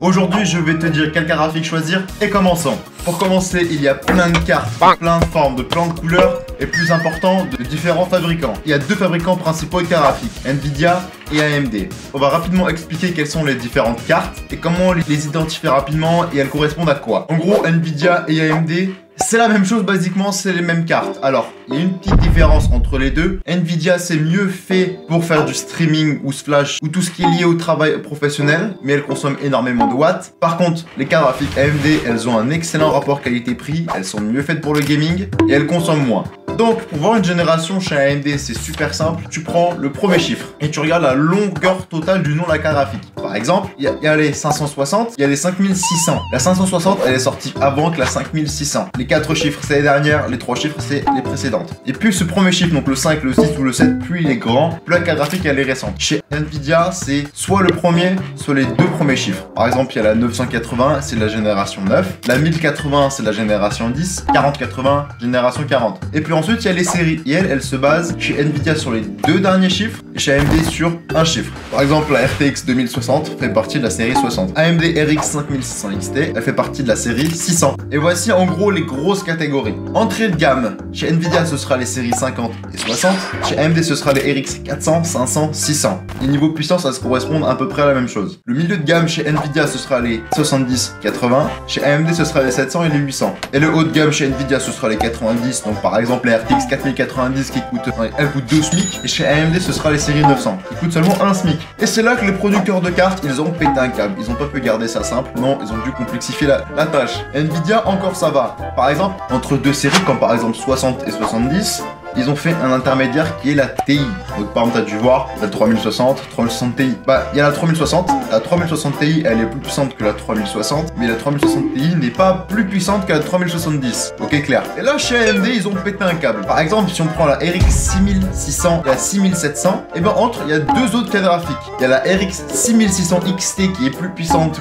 Aujourd'hui, je vais te dire quel carte graphique choisir et commençons. Pour commencer, il y a plein de cartes, plein de formes, de plein de couleurs et plus important, de différents fabricants. Il y a deux fabricants principaux de cartes graphiques, Nvidia et AMD. On va rapidement expliquer quelles sont les différentes cartes et comment les identifier rapidement et elles correspondent à quoi. En gros, Nvidia et AMD, c'est la même chose, basiquement, c'est les mêmes cartes. Alors, il y a une petite différence entre les deux. Nvidia, c'est mieux fait pour faire du streaming ou flash ou tout ce qui est lié au travail professionnel, mais elle consomme énormément de watts. Par contre, les cartes graphiques AMD, elles ont un excellent rapport qualité-prix, elles sont mieux faites pour le gaming et elles consomment moins. Donc, pour voir une génération chez AMD, c'est super simple. Tu prends le premier chiffre et tu regardes la longueur totale du nom de la carte graphique. Par exemple, il y a les 560, il y a les 5600. La 560, elle est sortie avant que la 5600. Les 4 chiffres, c'est les dernières. Les 3 chiffres, c'est les précédentes. Et plus ce premier chiffre, donc le 5, le 6 ou le 7, plus il est grand, plus la carte graphique, elle est récente. Chez Nvidia, c'est soit le premier, soit les deux premiers chiffres. Par exemple, il y a la 980, c'est la génération 9. La 1080, c'est la génération 10. 4080, génération 40. Et puis ensuite, il y a les séries. Et elles se basent chez Nvidia sur les deux derniers chiffres et chez AMD sur un chiffre. Par exemple, la RTX 2060 fait partie de la série 60. AMD RX 5600 XT, elle fait partie de la série 600. Et voici en gros les grosses catégories. Entrée de gamme, chez Nvidia, ce sera les séries 50 et 60. Chez AMD, ce sera les RX 400, 500, 600. Les niveaux puissance, ça se correspond à peu près à la même chose. Le milieu de gamme chez Nvidia, ce sera les 70, 80. Chez AMD, ce sera les 700 et les 800. Et le haut de gamme chez Nvidia, ce sera les 90. Donc par exemple, les RTX 4090 qui coûtent, elle coûte 2 SMIC. Et chez AMD, ce sera les séries 900 qui coûtent seulement 1 SMIC. Et c'est là que les producteurs de cartes, ils ont pété un câble. Ils ont pas pu garder ça simple. Non, ils ont dû complexifier la tâche. Nvidia, encore ça va. Par exemple, entre deux séries, comme par exemple 60 et 70, ils ont fait un intermédiaire qui est la TI. Donc par exemple, tu as dû voir la 3060, 3060 Ti. Bah, il y a la 3060. La 3060 Ti, elle est plus puissante que la 3060. Mais la 3060 Ti n'est pas plus puissante que la 3070. Ok, clair. Et là, chez AMD, ils ont pété un câble. Par exemple, si on prend la RX 6600 et la 6700, et ben entre, il y a deux autres cartes graphiques. Il y a la RX 6600 XT qui est plus puissante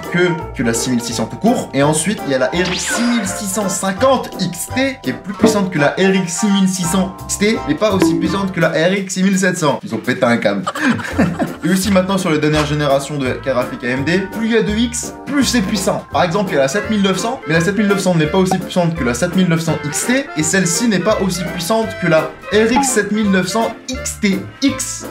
que la 6600 tout court. Et ensuite, il y a la RX 6650 XT qui est plus puissante que la RX 6600 XT, mais pas aussi puissante que la RX 6700. Ils ont pété un câble. Et aussi maintenant sur les dernières générations de cartes graphiques AMD, plus il y a de X, plus c'est puissant. Par exemple, il y a la 7900, mais la 7900 n'est pas aussi puissante que la 7900 XT, et celle-ci n'est pas aussi puissante que la RX 7900 XTX.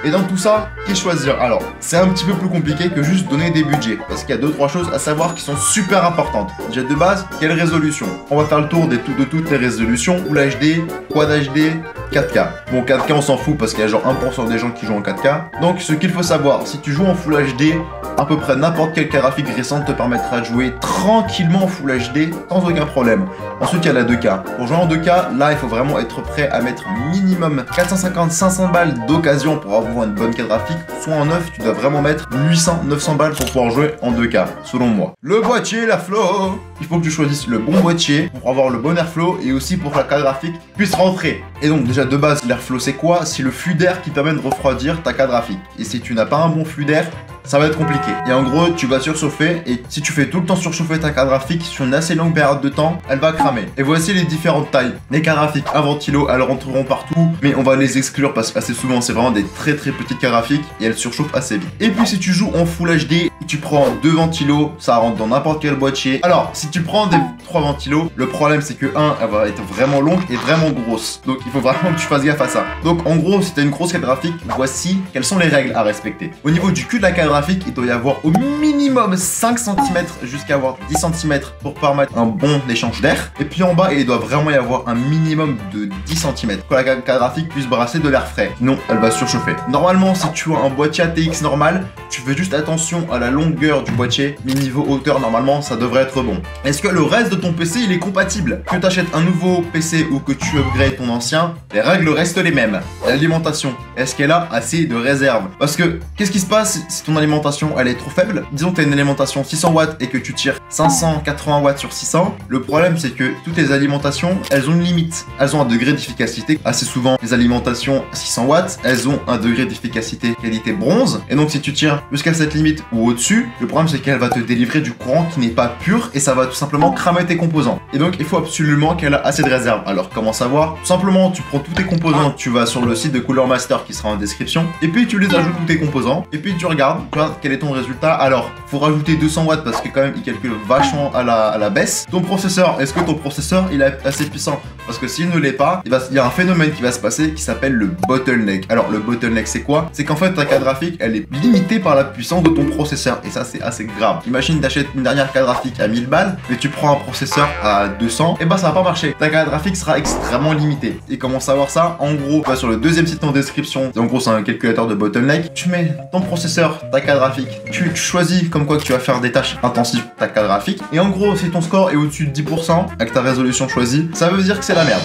Et dans tout ça, qui choisir? Alors, c'est un petit peu plus compliqué que juste donner des budgets, parce qu'il y a 2-3 choses à savoir qui sont super importantes. Déjà de base, quelle résolution? On va faire le tour de toutes les résolutions, Full HD, Quad HD, 4K. Bon, 4K on s'en fout parce qu'il y a genre 1% des gens qui jouent en 4K. Donc ce qu'il faut savoir, si tu joues en Full HD, à peu près n'importe quelle carte graphique récente te permettra de jouer tranquillement en Full HD sans aucun problème. Ensuite il y a la 2K. Pour jouer en 2K, là il faut vraiment être prêt à mettre minimum 450-500 balles d'occasion pour avoir une bonne carte graphique. Soit en neuf, tu dois vraiment mettre 800-900 balles pour pouvoir jouer en 2K, selon moi. Le boîtier, la flow. Il faut que tu choisisses le bon boîtier pour avoir le bon airflow et aussi pour que la carte graphique puisse rentrer. Et donc déjà de base, l'airflow c'est quoi? C'est le flux d'air qui permet de refroidir ta carte graphique. Et si tu n'as pas un bon flux d'air, ça va être compliqué. Et en gros, tu vas surchauffer et si tu fais tout le temps surchauffer ta carte graphique sur une assez longue période de temps, elle va cramer. Et voici les différentes tailles. Les cartes graphiques à ventilo, elles rentreront partout, mais on va les exclure parce qu'assez souvent, c'est vraiment des très petites cartes graphiques et elles surchauffent assez vite. Et puis si tu joues en Full HD, tu prends 2 ventilos, ça rentre dans n'importe quel boîtier. Alors, si tu prends des 3 ventilos, le problème c'est que elle va être vraiment longue et vraiment grosse. Donc il faut vraiment que tu fasses gaffe à ça. Donc en gros, si tu as une grosse carte graphique, voici quelles sont les règles à respecter. Au niveau du cul de la carte graphique, il doit y avoir au minimum 5 cm jusqu'à avoir 10 cm pour permettre un bon échange d'air. Et puis en bas, il doit vraiment y avoir un minimum de 10 cm pour que la carte graphique puisse brasser de l'air frais. Sinon, elle va surchauffer. Normalement, si tu as un boîtier ATX normal, tu fais juste attention à la longueur du boîtier, mais niveau hauteur, normalement, ça devrait être bon. Est-ce que le reste de ton PC, il est compatible? Que tu achètes un nouveau PC ou que tu upgrades ton ancien, les règles restent les mêmes. L'alimentation, est-ce qu'elle a assez de réserve? Parce que, qu'est-ce qui se passe si ton alimentation, elle est trop faible? Disons que tu as une alimentation 600 watts et que tu tires 580 watts sur 600. Le problème, c'est que toutes les alimentations, elles ont une limite. Elles ont un degré d'efficacité. Assez souvent, les alimentations 600 watts, elles ont un degré d'efficacité qualité bronze. Et donc, si tu tires jusqu'à cette limite ou au-dessus, le problème, c'est qu'elle va te délivrer du courant qui n'est pas pur et ça va tout simplement cramer tes composants. Et donc, il faut absolument qu'elle a assez de réserve. Alors, comment savoir? Tout simplement, tu prends tous tes composants, tu vas sur le site de Cooler Master qui sera en description, et puis tu les ajoutes tous tes composants, et puis tu regardes Tu vois, quel est ton résultat? Alors, faut rajouter 200 watts parce que quand même, il calcule vachement à la baisse. Ton processeur, est-ce que ton processeur, il est assez puissant? Parce que s'il ne l'est pas, il y a un phénomène qui va se passer qui s'appelle le bottleneck. Alors, le bottleneck, c'est quoi? C'est qu'en fait, ta carte graphique, elle est limitée par la puissance de ton processeur. Et ça, c'est assez grave. Imagine, t'achètes une dernière carte graphique à 1000 balles, mais tu prends un processeur à 200, et bah, ça va pas marcher. Ta carte graphique sera extrêmement limitée. Et comment savoir ça? En gros, tu vas sur le deuxième site en description. En gros, c'est un calculateur de bottleneck. Tu mets ton processeur, ta carte graphique. Tu choisis comme quoi que tu vas faire des tâches intensives ta carte graphique. Et en gros, si ton score est au-dessus de 10% avec ta résolution choisie, ça veut dire que c'est la merde.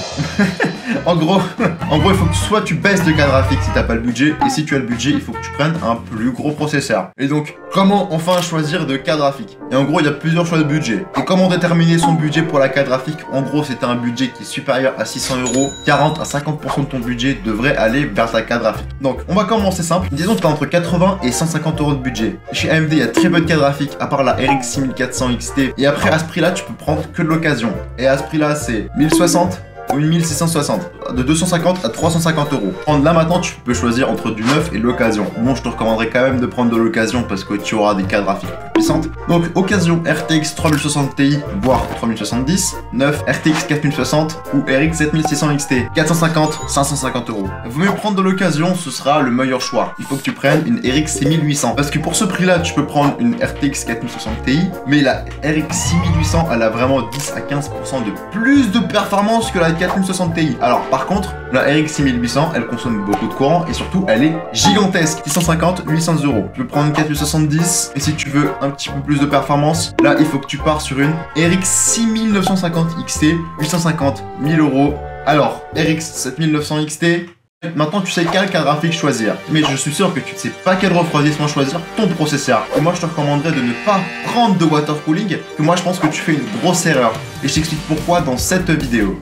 En gros, il faut que soit tu baisses de carte graphique si t'as pas le budget, et si tu as le budget, il faut que tu prennes un plus gros processeur. Et donc, comment enfin choisir de carte graphique? Et en gros, il y a plusieurs choix de budget. Et comment déterminer son budget pour la carte graphique? En gros, c'est un budget qui est supérieur à 600 euros, 40 à 50% de ton budget devrait aller vers ta carte graphique. Donc, on va commencer simple. Disons que tu as entre 80 et 150 euros de budget. Chez AMD, il y a très peu de cartes graphiques, à part la RX 6400 XT. Et après, à ce prix-là, tu peux prendre que de l'occasion. Et à ce prix-là, c'est 1060 ou 1660, de 250 à 350 euros. Là maintenant, tu peux choisir entre du neuf et l'occasion. Bon, je te recommanderais quand même de prendre de l'occasion parce que tu auras des cartes graphiques plus puissantes. Donc, occasion RTX 3060 Ti, voire 3070, neuf RTX 4060 ou RX 7600 XT, 450, 550 euros. Vaut mieux prendre de l'occasion, ce sera le meilleur choix. Il faut que tu prennes une RX 6800 parce que pour ce prix-là, tu peux prendre une RTX 4060 Ti, mais la RX 6800, elle a vraiment 10 à 15% de plus de performance que la 4060 Ti. Alors par contre, la RX 6800, elle consomme beaucoup de courant et surtout, elle est gigantesque. 650, 800 euros. Tu peux prendre une 4070 et si tu veux un petit peu plus de performance, là, il faut que tu pars sur une RX 6950 XT, 850, 1000 euros. Alors, RX 7900 XT, maintenant tu sais quelle carte graphique choisir, mais je suis sûr que tu ne sais pas quel refroidissement choisir ton processeur. Et moi je te recommanderais de ne pas prendre de water cooling, que moi je pense que tu fais une grosse erreur. Et je t'explique pourquoi dans cette vidéo.